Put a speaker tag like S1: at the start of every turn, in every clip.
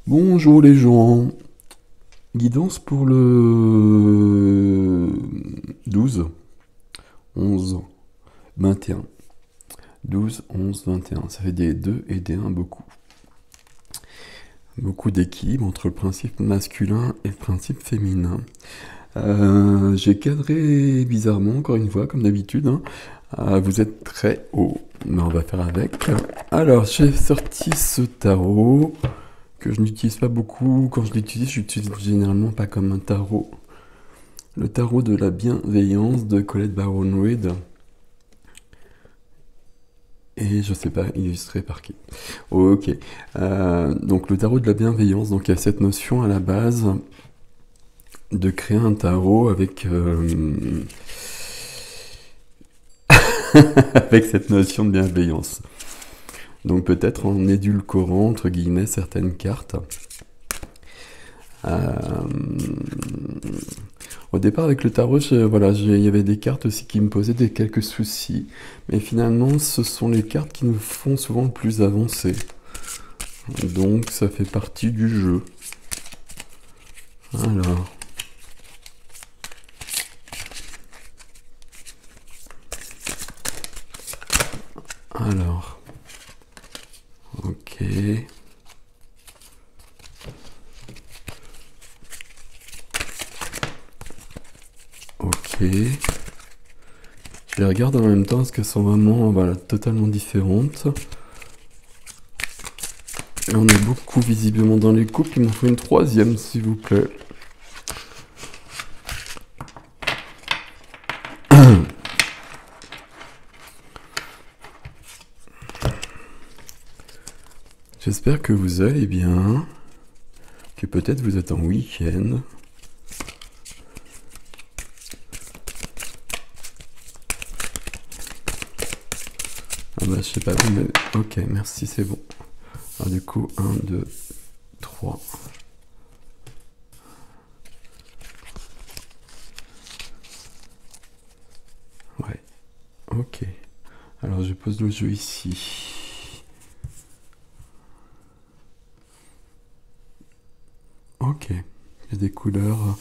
S1: Bonjour les gens, guidance pour le 12, 11, 21. 12, 11, 21, ça fait des 2 et des 1 beaucoup. Beaucoup d'équilibre entre le principe masculin et le principe féminin. J'ai cadré bizarrement, encore une fois, comme d'habitude. Vous êtes très haut, mais on va faire avec. Alors, j'ai sorti ce tarot que je n'utilise pas beaucoup. Quand je l'utilise, je l'utilise généralement pas comme un tarot. Le tarot de la bienveillance de Colette Baron Reid. Et je sais pas, illustré par qui. Ok. Donc le tarot de la bienveillance, donc il y a cette notion à la base de créer un tarot avec avec cette notion de bienveillance. Donc peut-être en édulcorant entre guillemets certaines cartes. Au départ avec le tarot, il y avait des cartes aussi qui me posaient quelques soucis, mais finalement ce sont les cartes qui nous font souvent le plus avancer. Donc ça fait partie du jeu. Alors. Alors. Ok. Ok. Je les regarde en même temps parce qu'elles sont vraiment totalement différentes. Et on est beaucoup visiblement dans les couples. Il m'en faut une troisième s'il vous plaît. J'espère que vous allez bien, que peut-être vous êtes en week-end. Ah bah je sais pas, mais... Ok, merci, c'est bon. Alors du coup, 1, 2, 3. Ouais, ok. Alors je pose le jeu ici. Ok, il y a des couleurs.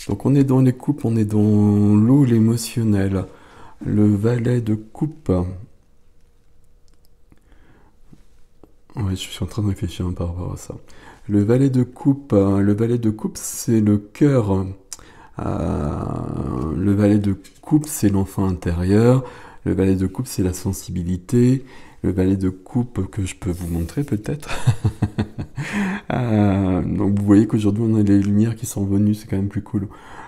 S1: Donc on est dans les coupes, on est dans l'eau, l'émotionnel. Le valet de coupe. Ouais, je suis en train de réfléchir par rapport à ça. Le valet de coupe, c'est le cœur. Le valet de coupe, c'est l'enfant intérieur. Le valet de coupe, c'est la sensibilité. Le valet de coupe que je peux vous montrer peut-être. Donc vous voyez qu'aujourd'hui on a les lumières qui sont venues, c'est quand même plus cool.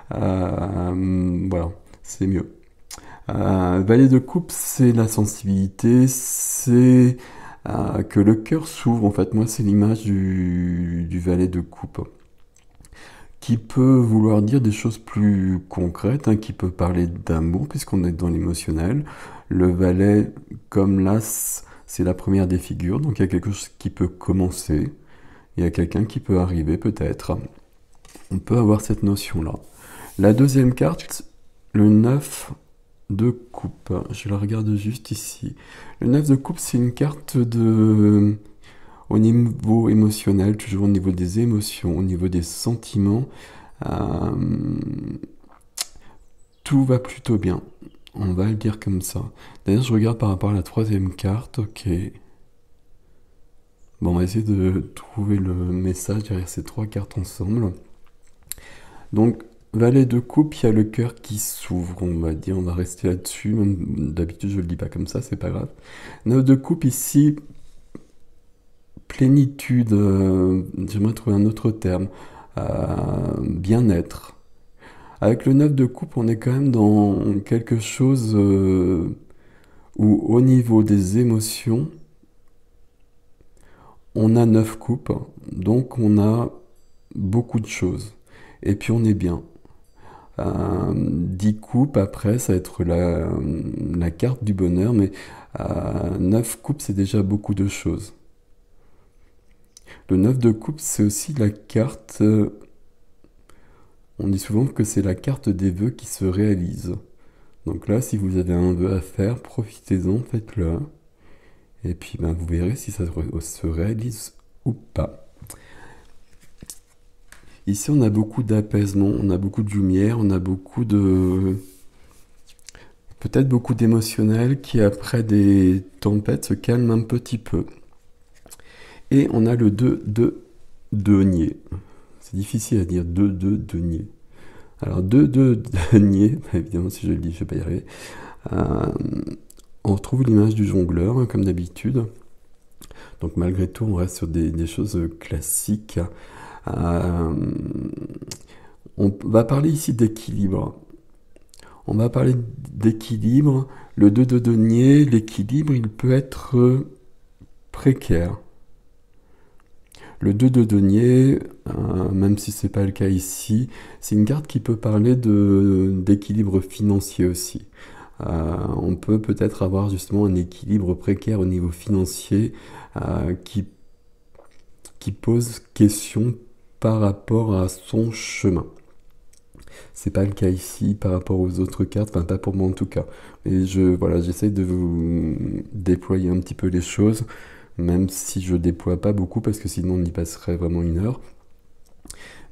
S1: Voilà, c'est mieux. Valet de coupe, c'est la sensibilité, c'est que le cœur s'ouvre. En fait, moi, c'est l'image du valet de coupe, qui peut vouloir dire des choses plus concrètes, qui peut parler d'amour, puisqu'on est dans l'émotionnel. Le valet, comme l'as, c'est la première des figures, donc il y a quelque chose qui peut commencer, il y a quelqu'un qui peut arriver peut-être. On peut avoir cette notion-là. La deuxième carte, le 9 de coupe. Je la regarde juste ici. Le 9 de coupe, c'est une carte au niveau émotionnel, toujours au niveau des émotions, au niveau des sentiments. Tout va plutôt bien. On va le dire comme ça. D'ailleurs, je regarde par rapport à la troisième carte. Ok. Bon, on va essayer de trouver le message derrière ces trois cartes ensemble. Donc, valet de coupe, il y a le cœur qui s'ouvre, on va dire, on va rester là-dessus. D'habitude, je le dis pas comme ça, c'est pas grave. 9 de coupe ici, plénitude, j'aimerais trouver un autre terme, bien-être. Avec le 9 de coupe, on est quand même dans quelque chose où, au niveau des émotions, on a 9 coupes, donc on a beaucoup de choses. Et puis on est bien. 10 coupes, après, ça va être la carte du bonheur, mais 9 coupes, c'est déjà beaucoup de choses. Le 9 de coupe, c'est aussi la carte... on dit souvent que c'est la carte des vœux qui se réalisent. Donc là, si vous avez un vœu à faire, profitez-en, faites-le. Et puis, vous verrez si ça se réalise ou pas. Ici, on a beaucoup d'apaisement, on a beaucoup de lumière, on a beaucoup de... peut-être beaucoup d'émotionnel qui, après des tempêtes, se calme un petit peu. Et on a le 2 de denier. C'est difficile à dire 2 de denier. Alors 2 de denier, évidemment si je le dis, je ne vais pas y arriver. On retrouve l'image du jongleur, hein, comme d'habitude. Donc malgré tout, on reste sur des choses classiques. On va parler ici d'équilibre. On va parler d'équilibre. Le 2 de denier, l'équilibre, il peut être précaire. Le 2 de denier, même si c'est pas le cas ici, c'est une carte qui peut parler d'équilibre financier aussi. On peut peut-être avoir justement un équilibre précaire au niveau financier qui pose question par rapport à son chemin. C'est pas le cas ici par rapport aux autres cartes, enfin pas pour moi en tout cas. Et voilà, j'essaie de vous déployer un petit peu les choses, même si je déploie pas beaucoup parce que sinon on y passerait vraiment 1 heure.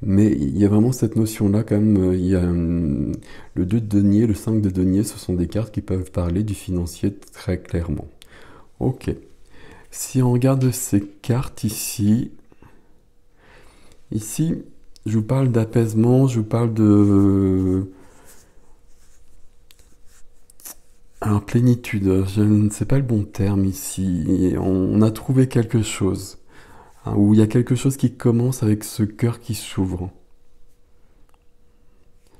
S1: Mais il y a vraiment cette notion-là quand même, il y a le 2 de denier, le 5 de denier, ce sont des cartes qui peuvent parler du financier très clairement. Ok. Si on regarde ces cartes ici, je vous parle d'apaisement, je vous parle de... Alors, plénitude, je ne sais pas le bon terme ici. On a trouvé quelque chose, hein, où il y a quelque chose qui commence avec ce cœur qui s'ouvre.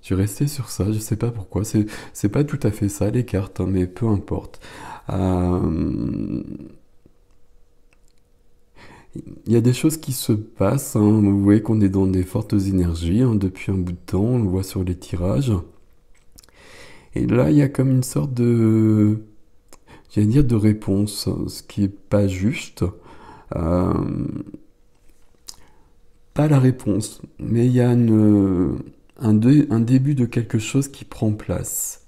S1: Je vais rester sur ça, je ne sais pas pourquoi. C'est pas tout à fait ça, les cartes, hein, mais peu importe. Il y a des choses qui se passent, hein. Vous voyez qu'on est dans des fortes énergies, hein, depuis un bout de temps, on le voit sur les tirages. Et là, il y a comme une sorte de, j'allais dire de réponse, ce qui est pas juste. Euh, Pas la réponse, mais il y a un début de quelque chose qui prend place.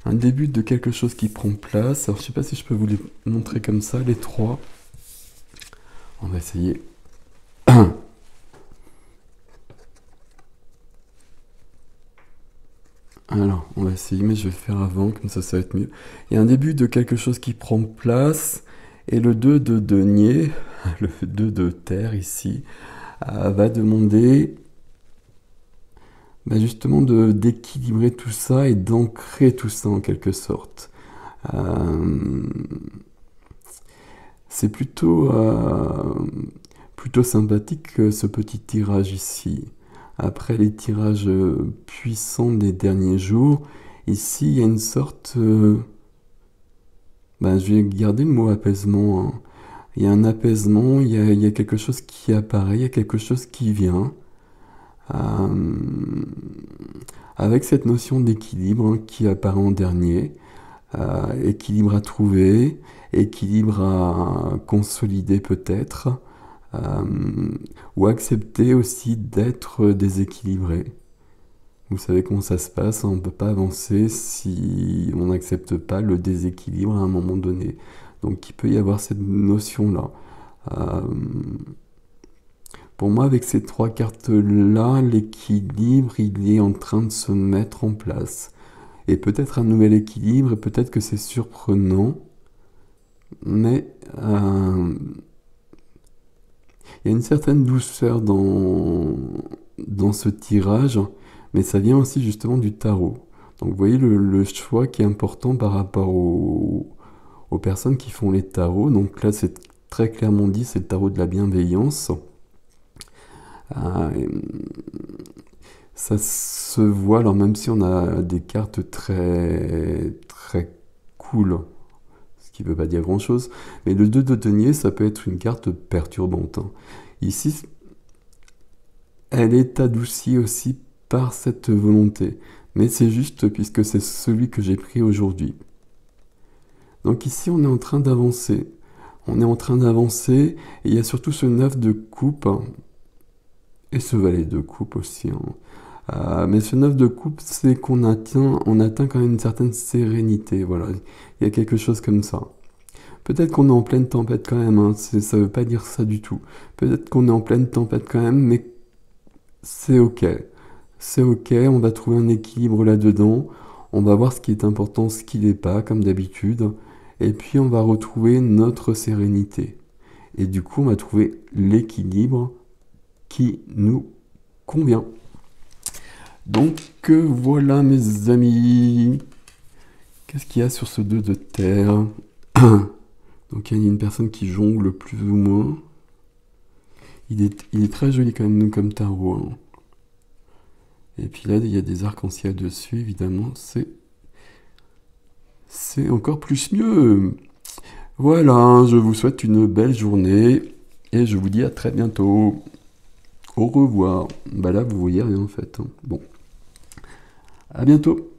S1: Un début de quelque chose qui prend place. Alors, je sais pas si je peux vous les montrer comme ça, les trois. On va essayer. Alors, on va essayer, mais je vais le faire avant, comme ça va être mieux. Il y a un début de quelque chose qui prend place, et le 2 de denier, le 2 de terre ici, va demander justement d'équilibrer tout ça et d'ancrer tout ça en quelque sorte. C'est plutôt sympathique ce petit tirage ici. Après les tirages puissants des derniers jours, ici il y a une sorte... je vais garder le mot apaisement, hein. Il y a un apaisement, il y a quelque chose qui apparaît, il y a quelque chose qui vient. Avec cette notion d'équilibre, hein, qui apparaît en dernier. Équilibre à trouver, équilibre à consolider peut-être, ou accepter aussi d'être déséquilibré. Vous savez comment ça se passe, on ne peut pas avancer si on n'accepte pas le déséquilibre à un moment donné. Donc il peut y avoir cette notion-là. Pour moi, avec ces trois cartes-là, l'équilibre, il est en train de se mettre en place. Et peut-être un nouvel équilibre, et peut-être que c'est surprenant, mais il y a une certaine douceur dans ce tirage, mais ça vient aussi justement du tarot. Donc vous voyez le choix qui est important par rapport aux personnes qui font les tarots. Donc là, c'est très clairement dit, c'est le tarot de la bienveillance. Ça se voit, alors même si on a des cartes très très cool, ce qui ne veut pas dire grand chose, mais le 2 de denier, ça peut être une carte perturbante, hein. Ici, elle est adoucie aussi par cette volonté, mais c'est juste puisque c'est celui que j'ai pris aujourd'hui. Donc ici, on est en train d'avancer. On est en train d'avancer, et il y a surtout ce 9 de coupe, hein, et ce valet de coupe aussi, hein. Mais ce 9 de coupe, c'est qu'on atteint quand même une certaine sérénité, voilà. Il y a quelque chose comme ça. Peut-être qu'on est en pleine tempête quand même, hein. Ça veut pas dire ça du tout. Peut-être qu'on est en pleine tempête quand même, mais c'est ok. C'est ok, on va trouver un équilibre là-dedans. On va voir ce qui est important, ce qui l'est pas, comme d'habitude. Et puis on va retrouver notre sérénité. Et du coup, on va trouver l'équilibre qui nous convient. Donc voilà mes amis. Qu'est-ce qu'il y a sur ce 2 de terre? Donc il y a une personne qui jongle plus ou moins. Il est très joli quand même comme tarot, hein. Et puis là, il y a des arcs-en-ciel dessus, évidemment. C'est encore plus mieux. Voilà, je vous souhaite une belle journée. Et je vous dis à très bientôt. Au revoir. Bah là, vous voyez rien en fait, hein. Bon. À bientôt.